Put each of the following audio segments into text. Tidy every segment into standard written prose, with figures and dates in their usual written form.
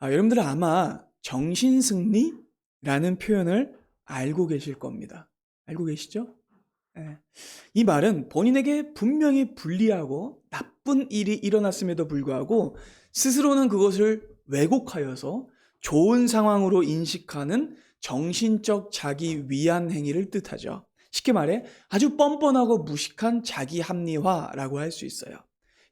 여러분들은 아마 정신승리라는 표현을 알고 계실 겁니다. 알고 계시죠? 예. 이 말은 본인에게 분명히 불리하고 나쁜 일이 일어났음에도 불구하고 스스로는 그것을 왜곡하여서 좋은 상황으로 인식하는 정신적 자기 위안 행위를 뜻하죠. 쉽게 말해 아주 뻔뻔하고 무식한 자기 합리화라고 할 수 있어요.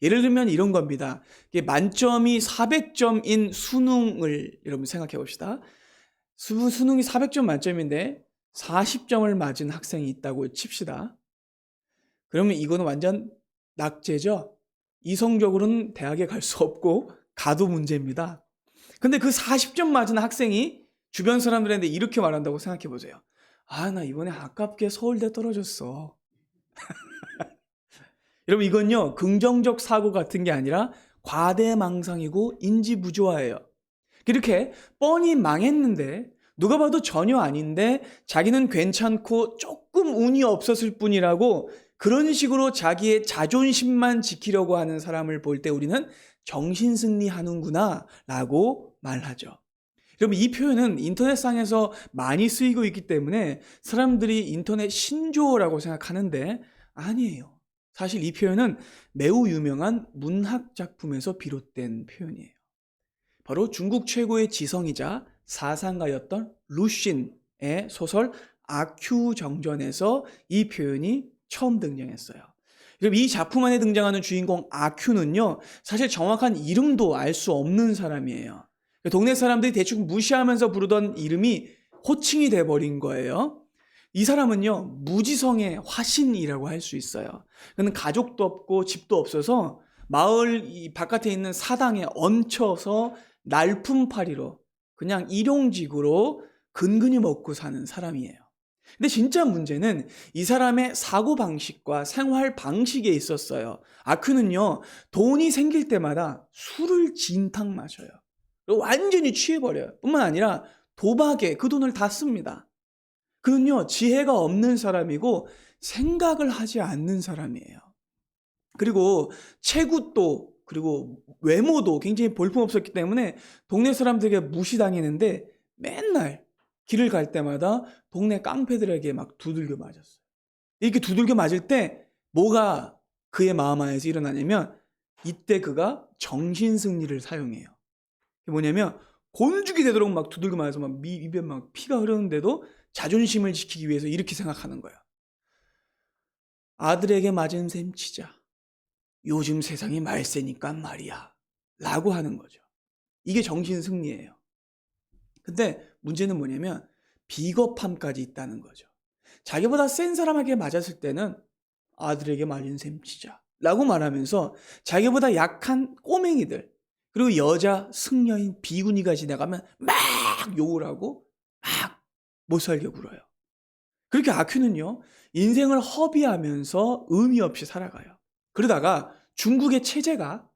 예를 들면 이런 겁니다. 이게 만점이 400점인 수능을 여러분 생각해 봅시다. 수능이 400점 만점인데 40점을 맞은 학생이 있다고 칩시다. 그러면 이거는 완전 낙제죠. 이성적으로는 대학에 갈 수 없고 가도 문제입니다. 근데 그 40점 맞은 학생이 주변 사람들한테 이렇게 말한다고 생각해 보세요. 나 이번에 아깝게 서울대 떨어졌어. 여러분 이건요 긍정적 사고 같은 게 아니라 과대망상이고 인지부조화예요. 이렇게 뻔히 망했는데 누가 봐도 전혀 아닌데 자기는 괜찮고 조금 운이 없었을 뿐이라고 그런 식으로 자기의 자존심만 지키려고 하는 사람을 볼 때 우리는 정신승리하는구나 라고 말하죠. 여러분 이 표현은 인터넷상에서 많이 쓰이고 있기 때문에 사람들이 인터넷 신조어라고 생각하는데 아니에요. 사실 이 표현은 매우 유명한 문학 작품에서 비롯된 표현이에요. 바로 중국 최고의 지성이자 사상가였던 루신의 소설 아큐정전에서 이 표현이 처음 등장했어요. 그럼 이 작품 안에 등장하는 주인공 아큐는요, 사실 정확한 이름도 알 수 없는 사람이에요. 동네 사람들이 대충 무시하면서 부르던 이름이 호칭이 돼버린 거예요. 이 사람은요, 무지성의 화신이라고 할 수 있어요. 그는 가족도 없고 집도 없어서 마을 바깥에 있는 사당에 얹혀서 날품팔이로 그냥 일용직으로 근근히 먹고 사는 사람이에요. 근데 진짜 문제는 이 사람의 사고방식과 생활 방식에 있었어요. 아크는요, 돈이 생길 때마다 술을 진탕 마셔요. 완전히 취해버려요. 뿐만 아니라 도박에 그 돈을 다 씁니다. 그는요, 지혜가 없는 사람이고 생각을 하지 않는 사람이에요. 그리고 체구도 그리고 외모도 굉장히 볼품없었기 때문에 동네 사람들에게 무시당했는데 맨날 길을 갈 때마다 동네 깡패들에게 막 두들겨 맞았어요. 이렇게 두들겨 맞을 때 뭐가 그의 마음 안에서 일어나냐면 이때 그가 정신승리를 사용해요. 그게 뭐냐면 곤죽이 되도록 막 두들겨 맞아서 막 입에 막 피가 흐르는데도 자존심을 지키기 위해서 이렇게 생각하는 거야. 아들에게 맞은 셈 치자. 요즘 세상이 말세니까 말이야. 라고 하는 거죠. 이게 정신승리예요. 근데 문제는 뭐냐면 비겁함까지 있다는 거죠. 자기보다 센 사람에게 맞았을 때는 아들에게 맞은 셈 치자. 라고 말하면서 자기보다 약한 꼬맹이들 그리고 여자 승려인 비구니가 지나가면 막 욕을 하고 막 못살게 굴어요. 그렇게 아큐는요, 인생을 허비하면서 의미 없이 살아가요. 그러다가 중국의 체제가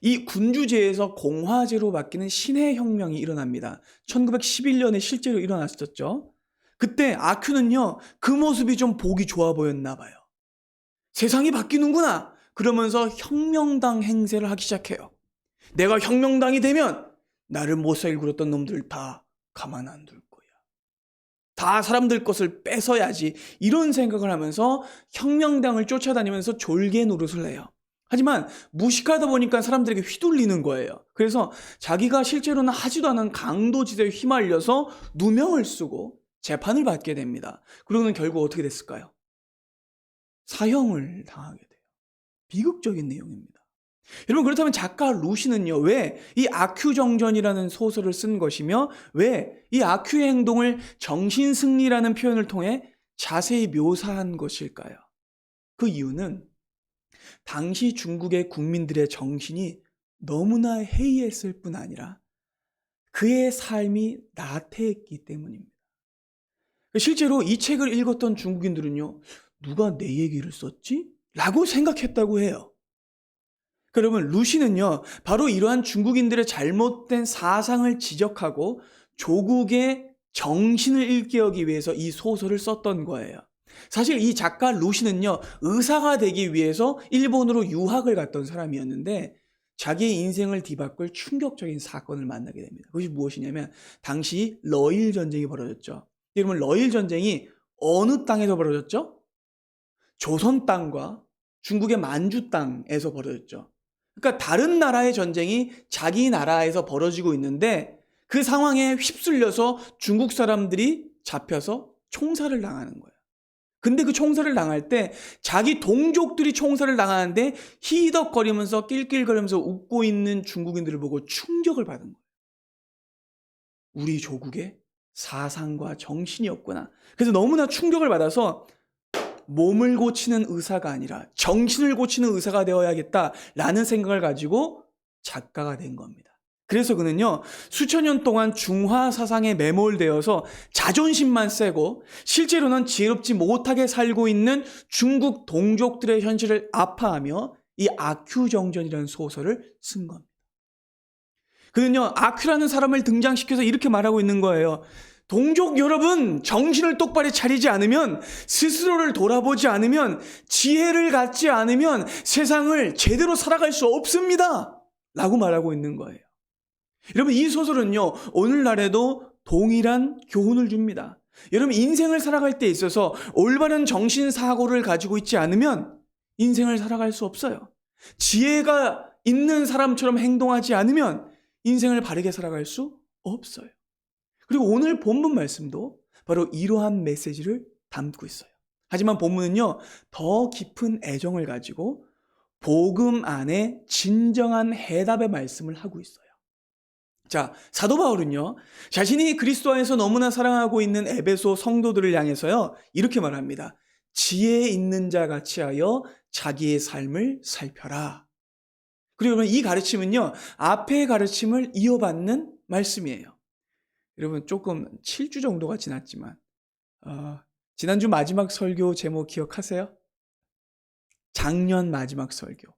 이 군주제에서 공화제로 바뀌는 신해혁명이 일어납니다. 1911년에 실제로 일어났었죠. 그때 아큐는요, 그 모습이 좀 보기 좋아 보였나 봐요. 세상이 바뀌는구나! 그러면서 혁명당 행세를 하기 시작해요. 내가 혁명당이 되면 나를 못살게 굴었던 놈들 다 가만 안 둘 거야. 다 사람들 것을 뺏어야지. 이런 생각을 하면서 혁명당을 쫓아다니면서 졸개 노릇을 해요. 하지만 무식하다 보니까 사람들에게 휘둘리는 거예요. 그래서 자기가 실제로는 하지도 않은 강도짓에 휘말려서 누명을 쓰고 재판을 받게 됩니다. 그러고는 결국 어떻게 됐을까요? 사형을 당하게 돼요. 비극적인 내용입니다. 여러분 그렇다면 작가 루시는요, 왜 이 아큐정전이라는 소설을 쓴 것이며 왜 이 아큐의 행동을 정신승리라는 표현을 통해 자세히 묘사한 것일까요? 그 이유는 당시 중국의 국민들의 정신이 너무나 해이했을 뿐 아니라 그의 삶이 나태했기 때문입니다. 실제로 이 책을 읽었던 중국인들은요, 누가 내 얘기를 썼지? 라고 생각했다고 해요. 그러면 루시는요, 바로 이러한 중국인들의 잘못된 사상을 지적하고 조국의 정신을 일깨우기 위해서 이 소설을 썼던 거예요. 사실 이 작가 루시는요, 의사가 되기 위해서 일본으로 유학을 갔던 사람이었는데 자기의 인생을 뒤바꿀 충격적인 사건을 만나게 됩니다. 그것이 무엇이냐면 당시 러일 전쟁이 벌어졌죠. 여러분, 러일 전쟁이 어느 땅에서 벌어졌죠? 조선 땅과 중국의 만주 땅에서 벌어졌죠. 그러니까 다른 나라의 전쟁이 자기 나라에서 벌어지고 있는데 그 상황에 휩쓸려서 중국 사람들이 잡혀서 총살을 당하는 거예요. 근데 그 총살을 당할 때 자기 동족들이 총살을 당하는데 히덕거리면서 낄낄거리면서 웃고 있는 중국인들을 보고 충격을 받은 거예요. 우리 조국에 사상과 정신이 없구나. 그래서 너무나 충격을 받아서 몸을 고치는 의사가 아니라 정신을 고치는 의사가 되어야겠다라는 생각을 가지고 작가가 된 겁니다. 그래서 그는요, 수천 년 동안 중화 사상에 매몰되어서 자존심만 세고 실제로는 지혜롭지 못하게 살고 있는 중국 동족들의 현실을 아파하며 이 아큐정전이라는 소설을 쓴 겁니다. 그는요, 아큐라는 사람을 등장시켜서 이렇게 말하고 있는 거예요. 동족 여러분, 정신을 똑바로 차리지 않으면, 스스로를 돌아보지 않으면, 지혜를 갖지 않으면 세상을 제대로 살아갈 수 없습니다. 라고 말하고 있는 거예요. 여러분, 이 소설은요, 오늘날에도 동일한 교훈을 줍니다. 여러분, 인생을 살아갈 때 있어서 올바른 정신사고를 가지고 있지 않으면 인생을 살아갈 수 없어요. 지혜가 있는 사람처럼 행동하지 않으면 인생을 바르게 살아갈 수 없어요. 그리고 오늘 본문 말씀도 바로 이러한 메시지를 담고 있어요. 하지만 본문은요, 더 깊은 애정을 가지고 복음 안에 진정한 해답의 말씀을 하고 있어요. 자, 사도 바울은요, 자신이 그리스도 안에서 너무나 사랑하고 있는 에베소 성도들을 향해서요, 이렇게 말합니다. 지혜 있는 자 같이 하여 자기의 삶을 살펴라. 그리고 여러분, 이 가르침은요, 앞의 가르침을 이어받는 말씀이에요. 여러분, 조금 7주 정도가 지났지만 지난주 마지막 설교 제목 기억하세요? 작년 마지막 설교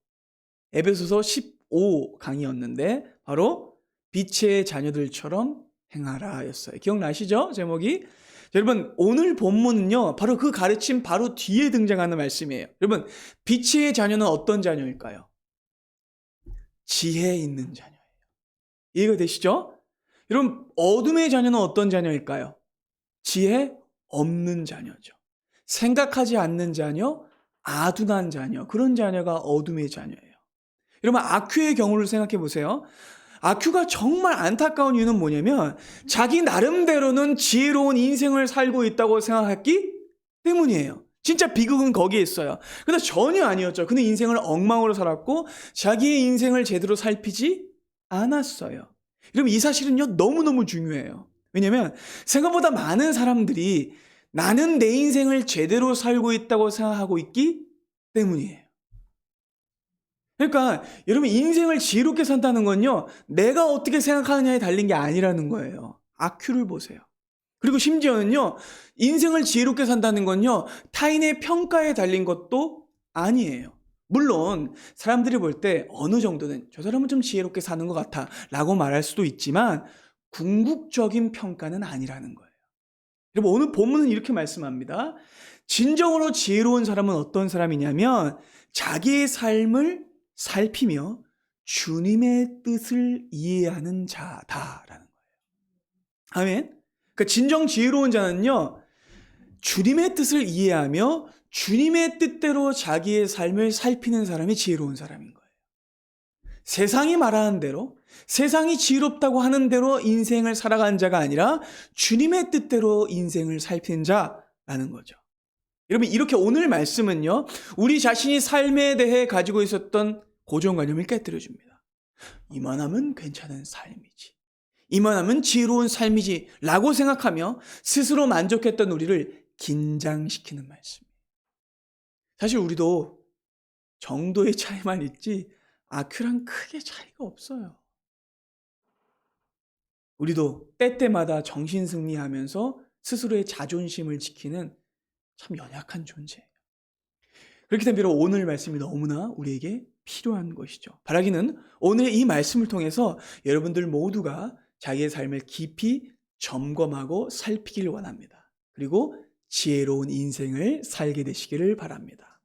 에베소서 15 강의였는데 바로 빛의 자녀들처럼 행하라 였어요. 기억나시죠? 제목이. 여러분, 오늘 본문은요, 바로 그 가르침 바로 뒤에 등장하는 말씀이에요. 여러분, 빛의 자녀는 어떤 자녀일까요? 지혜 있는 자녀예요. 이해가 되시죠? 여러분, 어둠의 자녀는 어떤 자녀일까요? 지혜 없는 자녀죠. 생각하지 않는 자녀, 아둔한 자녀, 그런 자녀가 어둠의 자녀예요. 여러분, 아큐의 경우를 생각해 보세요. 아큐가 정말 안타까운 이유는 뭐냐면 자기 나름대로는 지혜로운 인생을 살고 있다고 생각했기 때문이에요. 진짜 비극은 거기에 있어요. 근데 전혀 아니었죠. 그는 인생을 엉망으로 살았고 자기의 인생을 제대로 살피지 않았어요. 여러분, 이 사실은요, 너무너무 중요해요. 왜냐하면 생각보다 많은 사람들이 나는 내 인생을 제대로 살고 있다고 생각하고 있기 때문이에요. 그러니까 여러분, 인생을 지혜롭게 산다는 건요, 내가 어떻게 생각하느냐에 달린 게 아니라는 거예요. 아큐를 보세요. 그리고 심지어는요, 인생을 지혜롭게 산다는 건요, 타인의 평가에 달린 것도 아니에요. 물론 사람들이 볼 때 어느 정도는 저 사람은 좀 지혜롭게 사는 것 같아 라고 말할 수도 있지만 궁극적인 평가는 아니라는 거예요. 여러분, 오늘 본문은 이렇게 말씀합니다. 진정으로 지혜로운 사람은 어떤 사람이냐면 자기의 삶을 살피며 주님의 뜻을 이해하는 자다라는 거예요. 아멘. 그러니까 진정 지혜로운 자는요, 주님의 뜻을 이해하며 주님의 뜻대로 자기의 삶을 살피는 사람이 지혜로운 사람인 거예요. 세상이 말하는 대로, 세상이 지혜롭다고 하는 대로 인생을 살아간 자가 아니라 주님의 뜻대로 인생을 살피는 자라는 거죠. 여러분, 이렇게 오늘 말씀은요, 우리 자신이 삶에 대해 가지고 있었던 고정관념을 깨뜨려줍니다. 이만하면 괜찮은 삶이지, 이만하면 지혜로운 삶이지 라고 생각하며 스스로 만족했던 우리를 긴장시키는 말씀이에요. 사실 우리도 정도의 차이만 있지 아큐랑 크게 차이가 없어요. 우리도 때때마다 정신승리하면서 스스로의 자존심을 지키는 참 연약한 존재예요. 그렇기 때문에 오늘 말씀이 너무나 우리에게 필요한 것이죠. 바라기는 오늘 이 말씀을 통해서 여러분들 모두가 자기의 삶을 깊이 점검하고 살피길 원합니다. 그리고 지혜로운 인생을 살게 되시기를 바랍니다.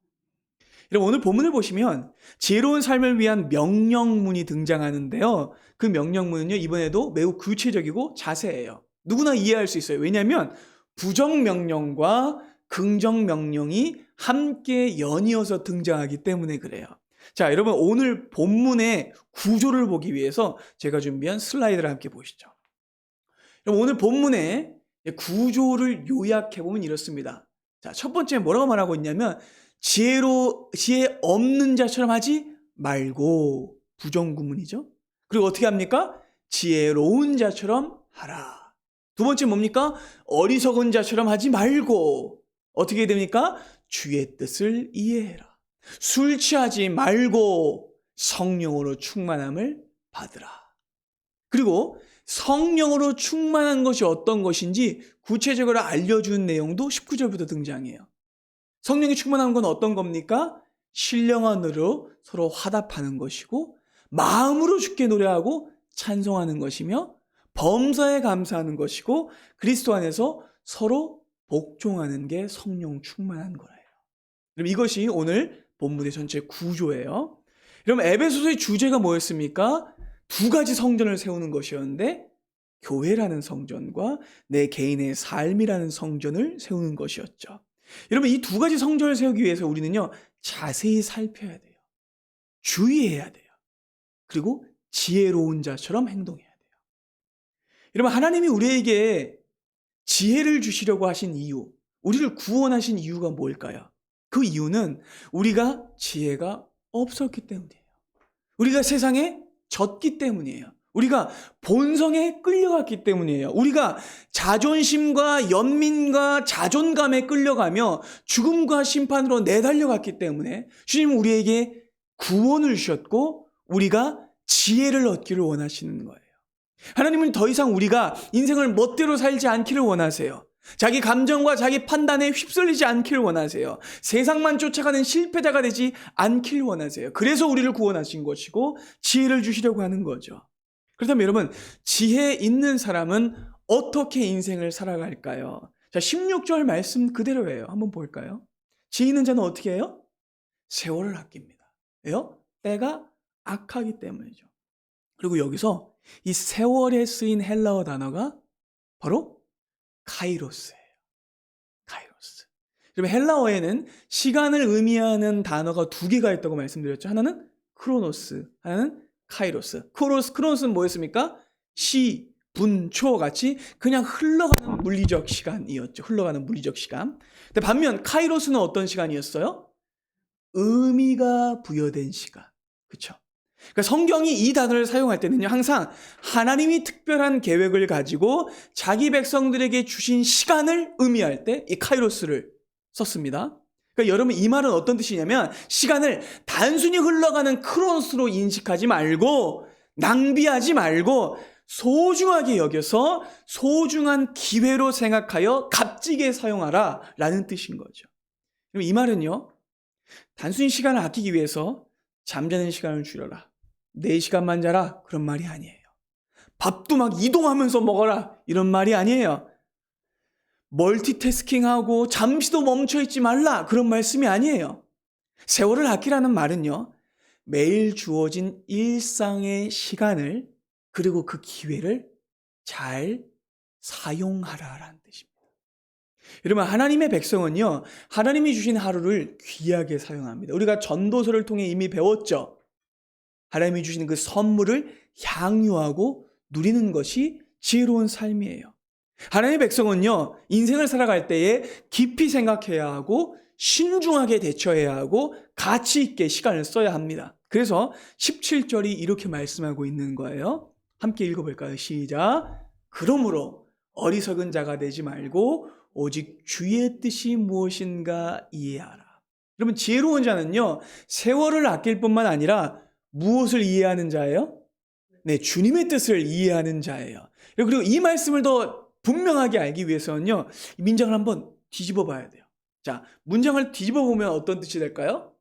그럼 오늘 본문을 보시면 지혜로운 삶을 위한 명령문이 등장하는데요. 그 명령문은요, 이번에도 매우 구체적이고 자세해요. 누구나 이해할 수 있어요. 왜냐하면 부정명령과 긍정명령이 함께 연이어서 등장하기 때문에 그래요. 자, 여러분 오늘 본문의 구조를 보기 위해서 제가 준비한 슬라이드를 함께 보시죠. 그럼 오늘 본문의 구조를 요약해보면 이렇습니다. 자, 첫 번째 뭐라고 말하고 있냐면 지혜 없는 자처럼 하지 말고, 부정구문이죠. 그리고 어떻게 합니까? 지혜로운 자처럼 하라. 두 번째 뭡니까? 어리석은 자처럼 하지 말고, 어떻게 됩니까? 주의 뜻을 이해해라. 술 취하지 말고 성령으로 충만함을 받으라. 그리고 성령으로 충만한 것이 어떤 것인지 구체적으로 알려준 내용도 19절부터 등장해요. 성령이 충만한 건 어떤 겁니까? 신령한으로 서로 화답하는 것이고, 마음으로 주께 노래하고 찬송하는 것이며, 범사에 감사하는 것이고, 그리스도 안에서 서로 복종하는 게 성령 충만한 거예요. 그럼 이것이 오늘 본문의 전체 구조예요. 그럼 에베소서의 주제가 뭐였습니까? 두 가지 성전을 세우는 것이었는데, 교회라는 성전과 내 개인의 삶이라는 성전을 세우는 것이었죠. 여러분, 이 두 가지 성전을 세우기 위해서 우리는요, 자세히 살펴야 돼요. 주의해야 돼요. 그리고 지혜로운 자처럼 행동해야 돼요. 여러분, 하나님이 우리에게 지혜를 주시려고 하신 이유, 우리를 구원하신 이유가 뭘까요? 그 이유는 우리가 지혜가 없었기 때문이에요. 우리가 세상에 졌기 때문이에요. 우리가 본성에 끌려갔기 때문이에요. 우리가 자존심과 연민과 자존감에 끌려가며 죽음과 심판으로 내달려갔기 때문에 주님은 우리에게 구원을 주셨고 우리가 지혜를 얻기를 원하시는 거예요. 하나님은 더 이상 우리가 인생을 멋대로 살지 않기를 원하세요. 자기 감정과 자기 판단에 휩쓸리지 않기를 원하세요. 세상만 쫓아가는 실패자가 되지 않기를 원하세요. 그래서 우리를 구원하신 것이고 지혜를 주시려고 하는 거죠. 그렇다면 여러분, 지혜 있는 사람은 어떻게 인생을 살아갈까요? 자, 16절 말씀 그대로예요. 한번 볼까요? 지혜 있는 자는 어떻게 해요? 세월을 아낍니다. 왜요? 때가 악하기 때문이죠. 그리고 여기서 이 세월에 쓰인 헬라어 단어가 바로 카이로스예요. 카이로스. 그러면 헬라어에는 시간을 의미하는 단어가 두 개가 있다고 말씀드렸죠. 하나는 크로노스, 하나는 카이로스. 크로노스는 뭐였습니까? 시, 분, 초 같이 그냥 흘러가는 물리적 시간이었죠. 흘러가는 물리적 시간. 근데 반면 카이로스는 어떤 시간이었어요? 의미가 부여된 시간. 그렇죠? 그러니까 성경이 이 단어를 사용할 때는요, 항상 하나님이 특별한 계획을 가지고 자기 백성들에게 주신 시간을 의미할 때 이 카이로스를 썼습니다. 그러니까 여러분, 이 말은 어떤 뜻이냐면 시간을 단순히 흘러가는 크로노스로 인식하지 말고 낭비하지 말고 소중하게 여겨서 소중한 기회로 생각하여 값지게 사용하라 라는 뜻인 거죠. 그럼 이 말은요, 단순히 시간을 아끼기 위해서 잠자는 시간을 줄여라, 4시간만 자라, 그런 말이 아니에요. 밥도 막 이동하면서 먹어라, 이런 말이 아니에요. 멀티태스킹하고 잠시도 멈춰있지 말라, 그런 말씀이 아니에요. 세월을 아끼라는 말은요, 매일 주어진 일상의 시간을 그리고 그 기회를 잘 사용하라라는 뜻입니다. 여러분, 하나님의 백성은요, 하나님이 주신 하루를 귀하게 사용합니다. 우리가 전도서를 통해 이미 배웠죠. 하나님이 주시는 그 선물을 향유하고 누리는 것이 지혜로운 삶이에요. 하나님의 백성은요, 인생을 살아갈 때에 깊이 생각해야 하고 신중하게 대처해야 하고 가치 있게 시간을 써야 합니다. 그래서 17절이 이렇게 말씀하고 있는 거예요. 함께 읽어볼까요? 시작. 그러므로 어리석은 자가 되지 말고 오직 주의 뜻이 무엇인가 이해하라. 여러분, 지혜로운 자는요, 세월을 아낄 뿐만 아니라 무엇을 이해하는 자예요? 네, 주님의 뜻을 이해하는 자예요. 그리고 이 말씀을 더 분명하게 알기 위해서는요, 문장을 한번 뒤집어 봐야 돼요. 자, 문장을 뒤집어 보면 어떤 뜻이 될까요?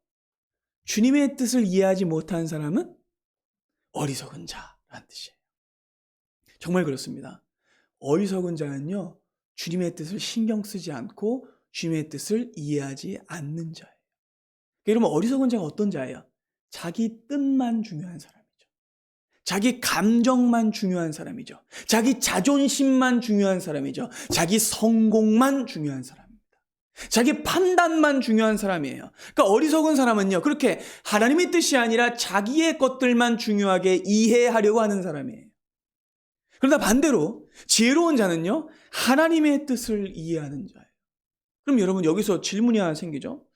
주님의 뜻을 이해하지 못한 사람은 어리석은 자라는 뜻이에요. 정말 그렇습니다. 어리석은 자는요, 주님의 뜻을 신경 쓰지 않고 주님의 뜻을 이해하지 않는 자예요. 여러분, 어리석은 자가 어떤 자예요? 자기 뜻만 중요한 사람이죠. 자기 감정만 중요한 사람이죠. 자기 자존심만 중요한 사람이죠. 자기 성공만 중요한 사람입니다. 자기 판단만 중요한 사람이에요. 그러니까 어리석은 사람은요, 그렇게 하나님의 뜻이 아니라 자기의 것들만 중요하게 이해하려고 하는 사람이에요. 그러나 반대로 지혜로운 자는요, 하나님의 뜻을 이해하는 자예요. 그럼 여러분, 여기서 질문이 하나 생기죠.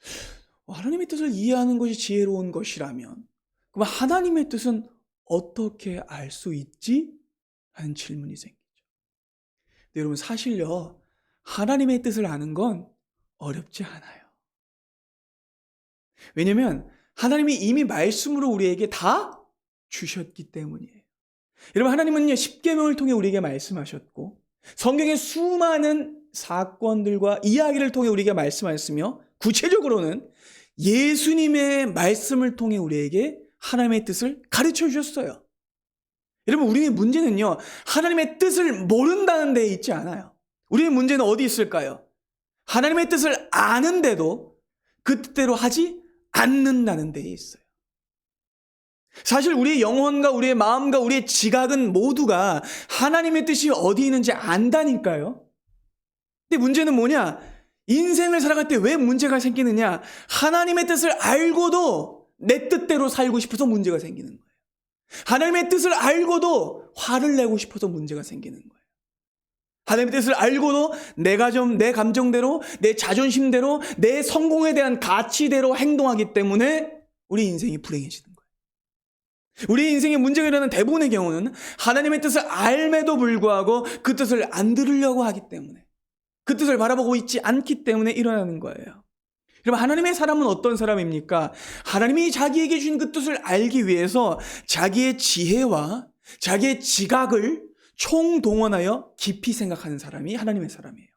하나님의 뜻을 이해하는 것이 지혜로운 것이라면 그럼 하나님의 뜻은 어떻게 알 수 있지? 하는 질문이 생기죠. 근데 여러분, 사실요, 하나님의 뜻을 아는 건 어렵지 않아요. 왜냐하면 하나님이 이미 말씀으로 우리에게 다 주셨기 때문이에요. 여러분, 하나님은요, 십계명을 통해 우리에게 말씀하셨고 성경의 수많은 사건들과 이야기를 통해 우리에게 말씀하셨으며 구체적으로는 예수님의 말씀을 통해 우리에게 하나님의 뜻을 가르쳐 주셨어요. 여러분, 우리의 문제는요, 하나님의 뜻을 모른다는 데에 있지 않아요. 우리의 문제는 어디 있을까요? 하나님의 뜻을 아는데도 그 뜻대로 하지 않는다는 데에 있어요. 사실 우리의 영혼과 우리의 마음과 우리의 지각은 모두가 하나님의 뜻이 어디 있는지 안다니까요. 근데 문제는 뭐냐? 인생을 살아갈 때 왜 문제가 생기느냐? 하나님의 뜻을 알고도 내 뜻대로 살고 싶어서 문제가 생기는 거예요. 하나님의 뜻을 알고도 화를 내고 싶어서 문제가 생기는 거예요. 하나님의 뜻을 알고도 내가 좀 내 감정대로, 내 자존심대로, 내 성공에 대한 가치대로 행동하기 때문에 우리 인생이 불행해지는 거예요. 우리 인생의 문제가 일어나는 대부분의 경우는 하나님의 뜻을 알매도 불구하고 그 뜻을 안 들으려고 하기 때문에, 그 뜻을 바라보고 있지 않기 때문에 일어나는 거예요. 여러분, 하나님의 사람은 어떤 사람입니까? 하나님이 자기에게 주신 그 뜻을 알기 위해서 자기의 지혜와 자기의 지각을 총동원하여 깊이 생각하는 사람이 하나님의 사람이에요.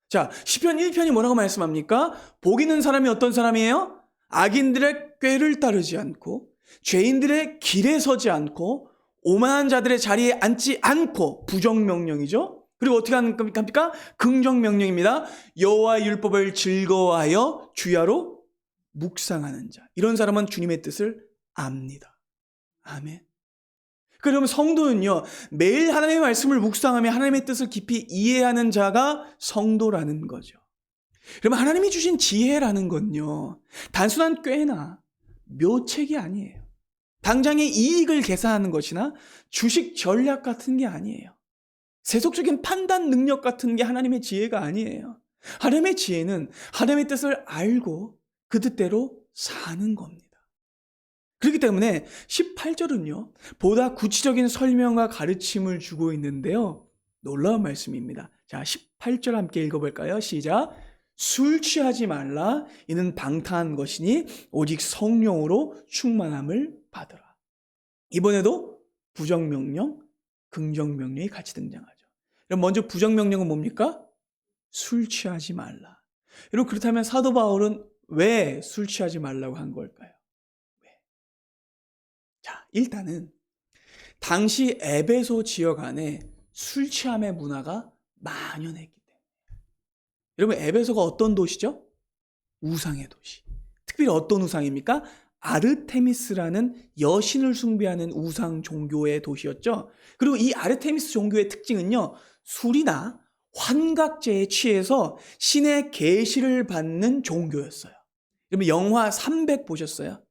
자, 시편 1편이 뭐라고 말씀합니까? 복 있는 사람이 어떤 사람이에요? 악인들의 꾀를 따르지 않고 죄인들의 길에 서지 않고 오만한 자들의 자리에 앉지 않고, 부정명령이죠. 그리고 어떻게 하는 겁니까? 긍정명령입니다. 여호와의 율법을 즐거워하여 주야로 묵상하는 자. 이런 사람은 주님의 뜻을 압니다. 아멘. 그러면 성도는요, 매일 하나님의 말씀을 묵상하며 하나님의 뜻을 깊이 이해하는 자가 성도라는 거죠. 그러면 하나님이 주신 지혜라는 건요, 단순한 꾀나 묘책이 아니에요. 당장의 이익을 계산하는 것이나 주식 전략 같은 게 아니에요. 세속적인 판단 능력 같은 게 하나님의 지혜가 아니에요. 하나님의 지혜는 하나님의 뜻을 알고 그 뜻대로 사는 겁니다. 그렇기 때문에 18절은요, 보다 구체적인 설명과 가르침을 주고 있는데요, 놀라운 말씀입니다. 자, 18절 함께 읽어볼까요? 시작. 술 취하지 말라. 이는 방탕한 것이니 오직 성령으로 충만함을 받으라. 이번에도 부정명령, 긍정명령이 같이 등장하죠. 여러분, 먼저 부정명령은 뭡니까? 술 취하지 말라. 여러분, 그렇다면 사도 바울은 왜 술 취하지 말라고 한 걸까요? 왜? 자, 일단은 당시 에베소 지역 안에 술 취함의 문화가 만연했기 때문에. 여러분, 에베소가 어떤 도시죠? 우상의 도시. 특별히 어떤 우상입니까? 아르테미스라는 여신을 숭배하는 우상 종교의 도시였죠. 그리고 이 아르테미스 종교의 특징은요, 술이나 환각제에 취해서 신의 계시를 받는 종교였어요. 여러분, 영화 300 보셨어요?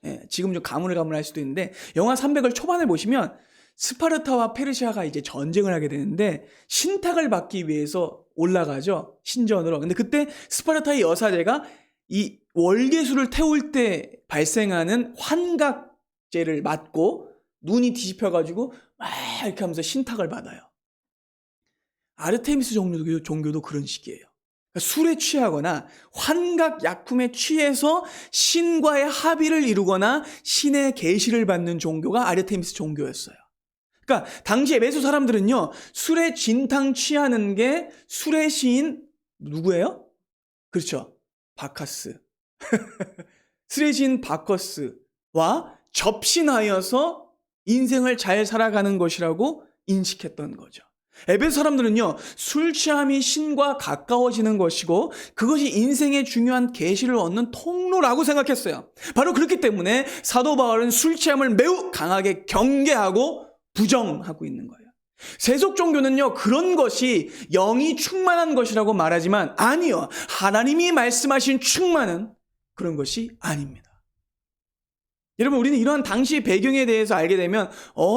예, 지금 좀 가물가물할 수도 있는데 영화 300을 초반에 보시면 스파르타와 페르시아가 이제 전쟁을 하게 되는데 신탁을 받기 위해서 올라가죠, 신전으로. 근데 그때 스파르타의 여사제가 이 월계수를 태울 때 발생하는 환각제를 맞고 눈이 뒤집혀가지고 막 이렇게 하면서 신탁을 받아요. 아르테미스 종교도 그런 식이에요. 그러니까 술에 취하거나 환각 약품에 취해서 신과의 합의를 이루거나 신의 계시를 받는 종교가 아르테미스 종교였어요. 그러니까 당시 에베소 사람들은요, 술에 진탕 취하는 게 술의 시인 누구예요? 그렇죠, 바카스. 술의 시인 바커스와 접신하여서 인생을 잘 살아가는 것이라고 인식했던 거죠. 에베소 사람들은요, 술 취함이 신과 가까워지는 것이고 그것이 인생의 중요한 계시를 얻는 통로라고 생각했어요. 바로 그렇기 때문에 사도 바울은 술 취함을 매우 강하게 경계하고 부정하고 있는 거예요. 세속 종교는요, 그런 것이 영이 충만한 것이라고 말하지만 아니요, 하나님이 말씀하신 충만은 그런 것이 아닙니다. 여러분, 우리는 이러한 당시 배경에 대해서 알게 되면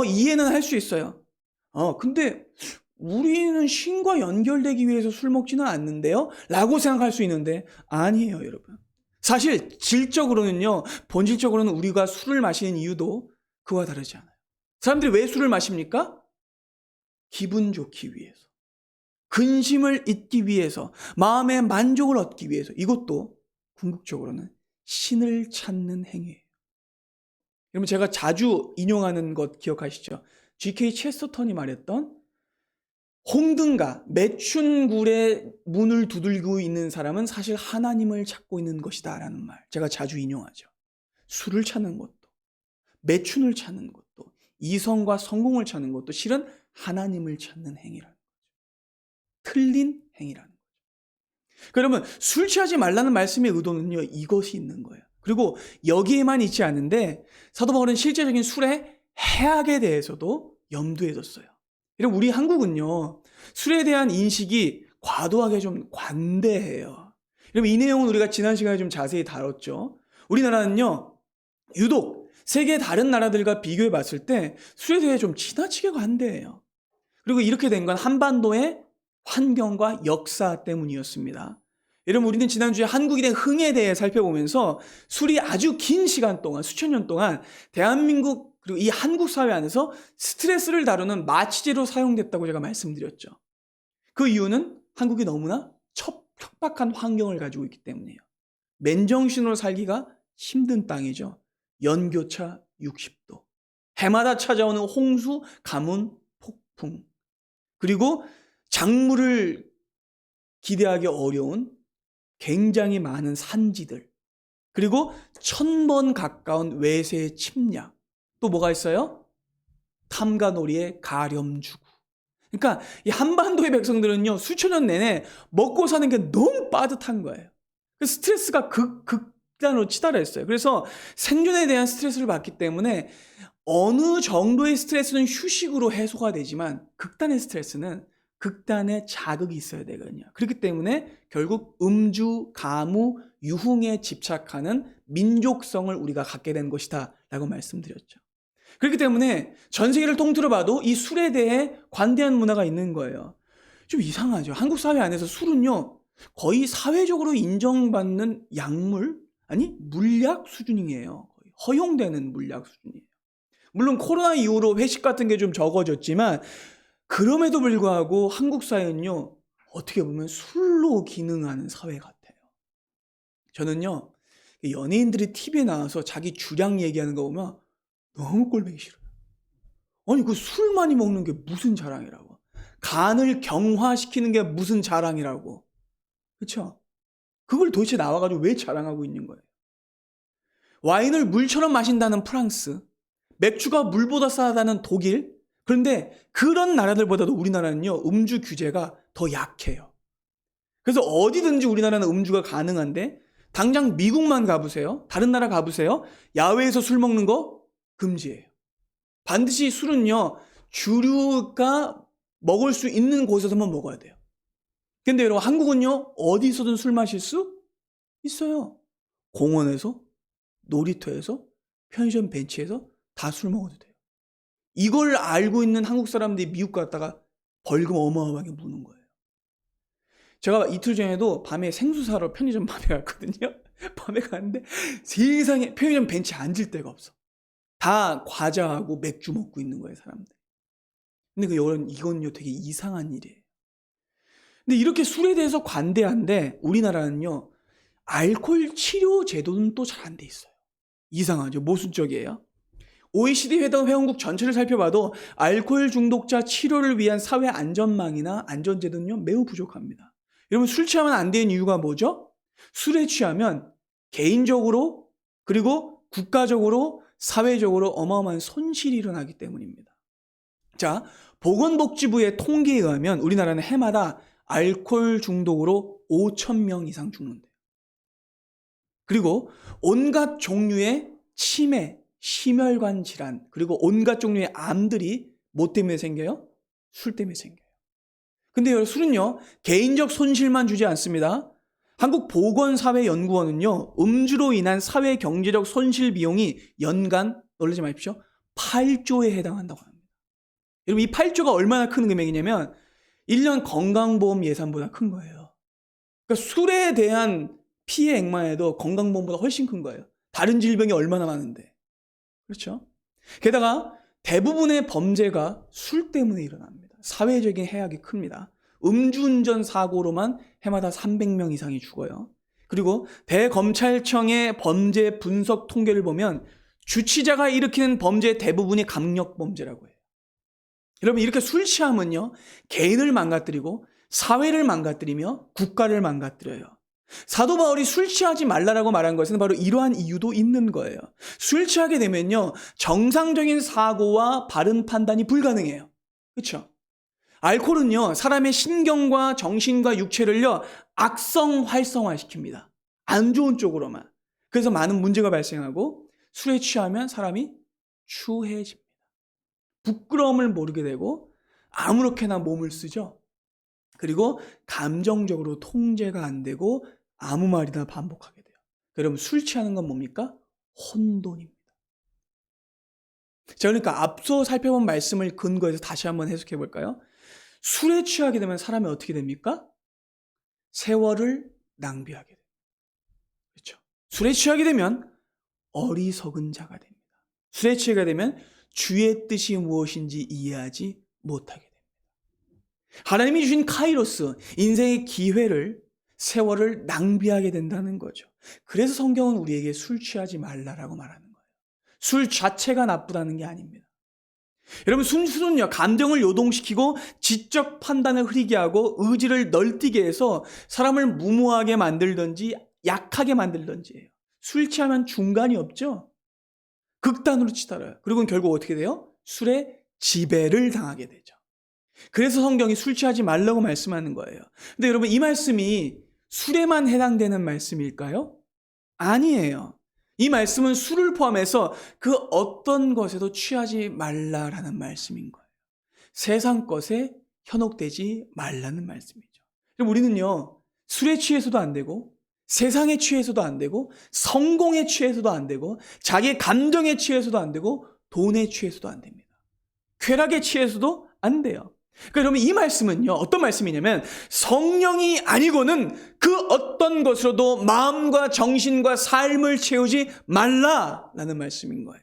이해는 할 수 있어요. 근데 우리는 신과 연결되기 위해서 술 먹지는 않는데요? 라고 생각할 수 있는데 아니에요, 여러분. 사실 질적으로는요, 본질적으로는 우리가 술을 마시는 이유도 그와 다르지 않아요. 사람들이 왜 술을 마십니까? 기분 좋기 위해서, 근심을 잊기 위해서, 마음의 만족을 얻기 위해서. 이것도 궁극적으로는 신을 찾는 행위예요. 여러분, 제가 자주 인용하는 것 기억하시죠? G.K. 체스터턴이 말했던 홍등가, 매춘굴의 문을 두들기고 있는 사람은 사실 하나님을 찾고 있는 것이다 라는 말, 제가 자주 인용하죠. 술을 찾는 것도, 매춘을 찾는 것도, 이성과 성공을 찾는 것도 실은 하나님을 찾는 행위라는 거죠. 틀린 행위라는 거죠. 그러면 술 취하지 말라는 말씀의 의도는요, 이것이 있는 거예요. 그리고 여기에만 있지 않은데 사도 바울은 실제적인 술의 해악에 대해서도 염두에 뒀어요. 여러분, 우리 한국은요, 술에 대한 인식이 과도하게 좀 관대해요. 여러분, 이 내용은 우리가 지난 시간에 좀 자세히 다뤘죠. 우리나라는요, 유독 세계 다른 나라들과 비교해 봤을 때 술에 대해 좀 지나치게 관대해요. 그리고 이렇게 된 건 한반도의 환경과 역사 때문이었습니다. 여러분, 우리는 지난주에 한국인의 흥에 대해 살펴보면서 술이 아주 긴 시간 동안, 수천 년 동안 대한민국 그리고 이 한국 사회 안에서 스트레스를 다루는 마취제로 사용됐다고 제가 말씀드렸죠. 그 이유는 한국이 너무나 척박한 환경을 가지고 있기 때문이에요. 맨정신으로 살기가 힘든 땅이죠. 연교차 60도. 해마다 찾아오는 홍수, 가뭄, 폭풍. 그리고 작물을 기대하기 어려운 굉장히 많은 산지들. 그리고 1000번 가까운 외세의 침략. 또 뭐가 있어요? 탐관오리의 가렴주구. 그러니까 이 한반도의 백성들은요, 수천 년 내내 먹고 사는 게 너무 빠듯한 거예요. 그 스트레스가 극단으로 치달았어요. 그래서 생존에 대한 스트레스를 받기 때문에 어느 정도의 스트레스는 휴식으로 해소가 되지만 극단의 스트레스는 극단의 자극이 있어야 되거든요. 그렇기 때문에 결국 음주, 가무, 유흥에 집착하는 민족성을 우리가 갖게 된 것이다 라고 말씀드렸죠. 그렇기 때문에 전 세계를 통틀어 봐도 이 술에 대해 관대한 문화가 있는 거예요. 좀 이상하죠. 한국 사회 안에서 술은요, 거의 사회적으로 인정받는 약물, 아니 물약 수준이에요. 거의 허용되는 물약 수준이에요. 물론 코로나 이후로 회식 같은 게 좀 적어졌지만 그럼에도 불구하고 한국 사회는요, 어떻게 보면 술로 기능하는 사회 같아요. 저는요, 연예인들이 TV에 나와서 자기 주량 얘기하는 거 보면 너무 꼴보기 싫어요. 아니, 그 술 많이 먹는 게 무슨 자랑이라고. 간을 경화시키는 게 무슨 자랑이라고. 그렇죠? 그걸 도대체 나와가지고 왜 자랑하고 있는 거예요? 와인을 물처럼 마신다는 프랑스, 맥주가 물보다 싸다는 독일. 그런데 그런 나라들보다도 우리나라는요, 음주 규제가 더 약해요. 그래서 어디든지 우리나라는 음주가 가능한데 당장 미국만 가보세요. 다른 나라 가보세요. 야외에서 술 먹는 거 금지예요. 반드시 술은요, 주류가 먹을 수 있는 곳에서만 먹어야 돼요. 근데 여러분, 한국은요, 어디서든 술 마실 수 있어요. 공원에서, 놀이터에서, 편의점 벤치에서 다 술 먹어도 돼요. 이걸 알고 있는 한국 사람들이 미국 갔다가 벌금 어마어마하게 무는 거예요. 제가 이틀 전에도 밤에 생수 사러 편의점 밤에 갔거든요. 밤에 갔는데 세상에 편의점 벤치에 앉을 데가 없어. 다 과자하고 맥주 먹고 있는 거예요, 사람들. 근데 이건요, 되게 이상한 일이에요. 근데 이렇게 술에 대해서 관대한데 우리나라는요, 알코올 치료 제도는 또 잘 안 돼 있어요. 이상하죠? 모순적이에요. OECD 회원국 전체를 살펴봐도 알코올 중독자 치료를 위한 사회 안전망이나 안전제도는요, 매우 부족합니다. 여러분, 술 취하면 안 되는 이유가 뭐죠? 술에 취하면 개인적으로 그리고 국가적으로 사회적으로 어마어마한 손실이 일어나기 때문입니다. 자, 보건복지부의 통계에 의하면 우리나라는 해마다 알코올 중독으로 5천 명 이상 죽는데요. 그리고 온갖 종류의 치매, 심혈관 질환, 그리고 온갖 종류의 암들이 뭐 때문에 생겨요? 술 때문에 생겨요. 근데 술은요, 개인적 손실만 주지 않습니다. 한국보건사회연구원은요, 음주로 인한 사회 경제적 손실 비용이 연간, 놀라지 마십시오, 8조에 해당한다고 합니다. 여러분, 이 8조가 얼마나 큰 금액이냐면 1년 건강보험 예산보다 큰 거예요. 그러니까 술에 대한 피해액만 해도 건강보험보다 훨씬 큰 거예요. 다른 질병이 얼마나 많은데. 그렇죠? 게다가 대부분의 범죄가 술 때문에 일어납니다. 사회적인 해악이 큽니다. 음주운전 사고로만 해마다 300명 이상이 죽어요. 그리고 대검찰청의 범죄 분석 통계를 보면 주치자가 일으키는 범죄의 대부분이 강력범죄라고 해요. 여러분, 이렇게 술 취함은요, 개인을 망가뜨리고 사회를 망가뜨리며 국가를 망가뜨려요. 사도 바울이 술 취하지 말라라고 말한 것은 바로 이러한 이유도 있는 거예요. 술 취하게 되면요, 정상적인 사고와 바른 판단이 불가능해요. 그렇죠? 알코올은요, 사람의 신경과 정신과 육체를요, 악성 활성화시킵니다. 안 좋은 쪽으로만. 그래서 많은 문제가 발생하고 술에 취하면 사람이 추해집니다. 부끄러움을 모르게 되고 아무렇게나 몸을 쓰죠. 그리고 감정적으로 통제가 안 되고 아무 말이나 반복하게 돼요. 여러분, 술 취하는 건 뭡니까? 혼돈입니다. 자, 그러니까 앞서 살펴본 말씀을 근거해서 다시 한번 해석해 볼까요? 술에 취하게 되면 사람이 어떻게 됩니까? 세월을 낭비하게 돼요. 그렇죠? 술에 취하게 되면 어리석은 자가 됩니다. 술에 취하게 되면 주의 뜻이 무엇인지 이해하지 못하게 됩니다. 하나님이 주신 카이로스, 인생의 기회를, 세월을 낭비하게 된다는 거죠. 그래서 성경은 우리에게 술 취하지 말라라고 말하는 거예요. 술 자체가 나쁘다는 게 아닙니다. 여러분, 술은요, 감정을 요동시키고 지적 판단을 흐리게 하고 의지를 널뛰게 해서 사람을 무모하게 만들든지 약하게 만들든지예요. 술 취하면 중간이 없죠. 극단으로 치달아요. 그리고 결국 어떻게 돼요? 술에 지배를 당하게 되죠. 그래서 성경이 술 취하지 말라고 말씀하는 거예요. 근데 여러분, 이 말씀이 술에만 해당되는 말씀일까요? 아니에요. 이 말씀은 술을 포함해서 그 어떤 것에도 취하지 말라라는 말씀인 거예요. 세상 것에 현혹되지 말라는 말씀이죠. 그럼 우리는요, 술에 취해서도 안 되고, 세상에 취해서도 안 되고, 성공에 취해서도 안 되고, 자기의 감정에 취해서도 안 되고, 돈에 취해서도 안 됩니다. 쾌락에 취해서도 안 돼요. 그러니까 여러분, 이 말씀은요, 어떤 말씀이냐면 성령이 아니고는 그 어떤 것으로도 마음과 정신과 삶을 채우지 말라라는 말씀인 거예요.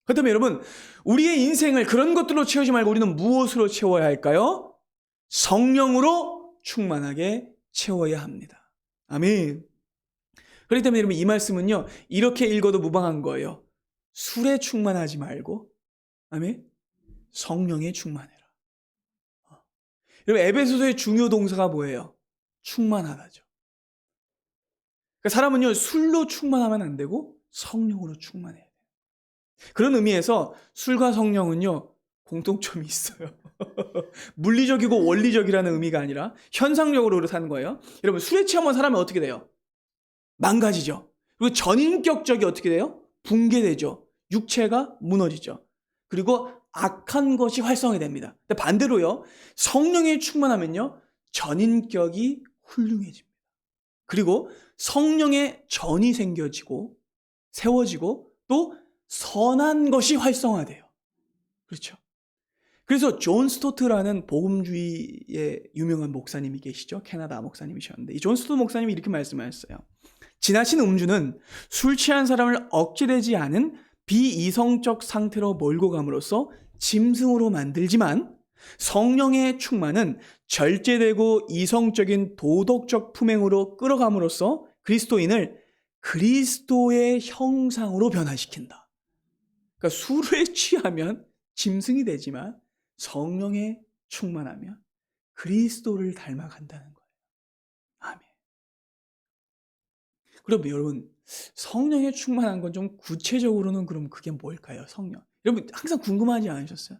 그렇다면 여러분, 우리의 인생을 그런 것들로 채우지 말고 우리는 무엇으로 채워야 할까요? 성령으로 충만하게 채워야 합니다. 아멘. 그렇기 때문에 여러분, 이 말씀은요, 이렇게 읽어도 무방한 거예요. 술에 충만하지 말고, 아멘, 성령에 충만해라. 여러분, 에베소서의 중요 동사가 뭐예요? 충만하다죠. 그러니까 사람은요, 술로 충만하면 안 되고 성령으로 충만해야 돼요. 그런 의미에서 술과 성령은요, 공통점이 있어요. 물리적이고 원리적이라는 의미가 아니라 현상적으로 그렇다는 거예요. 여러분, 술에 취하면 사람이 어떻게 돼요? 망가지죠. 그리고 전인격적이 어떻게 돼요? 붕괴되죠. 육체가 무너지죠. 그리고 악한 것이 활성이 됩니다. 근데 반대로요, 성령에 충만하면요, 전인격이 훌륭해집니다. 그리고 성령의 전이 생겨지고 세워지고 또 선한 것이 활성화돼요. 그렇죠? 그래서 존 스토트라는 복음주의의 유명한 목사님이 계시죠. 캐나다 목사님이셨는데 이 존 스토트 목사님이 이렇게 말씀하셨어요. 지나친 음주는 술 취한 사람을 억제되지 않은 비이성적 상태로 몰고 감으로써 짐승으로 만들지만 성령의 충만은 절제되고 이성적인 도덕적 품행으로 끌어감으로써 그리스도인을 그리스도의 형상으로 변화시킨다. 그러니까 술에 취하면 짐승이 되지만 성령에 충만하면 그리스도를 닮아간다는 거예요. 아멘. 그럼 여러분, 성령에 충만한 건 좀 구체적으로는 그럼 그게 뭘까요? 성령. 여러분, 항상 궁금하지 않으셨어요?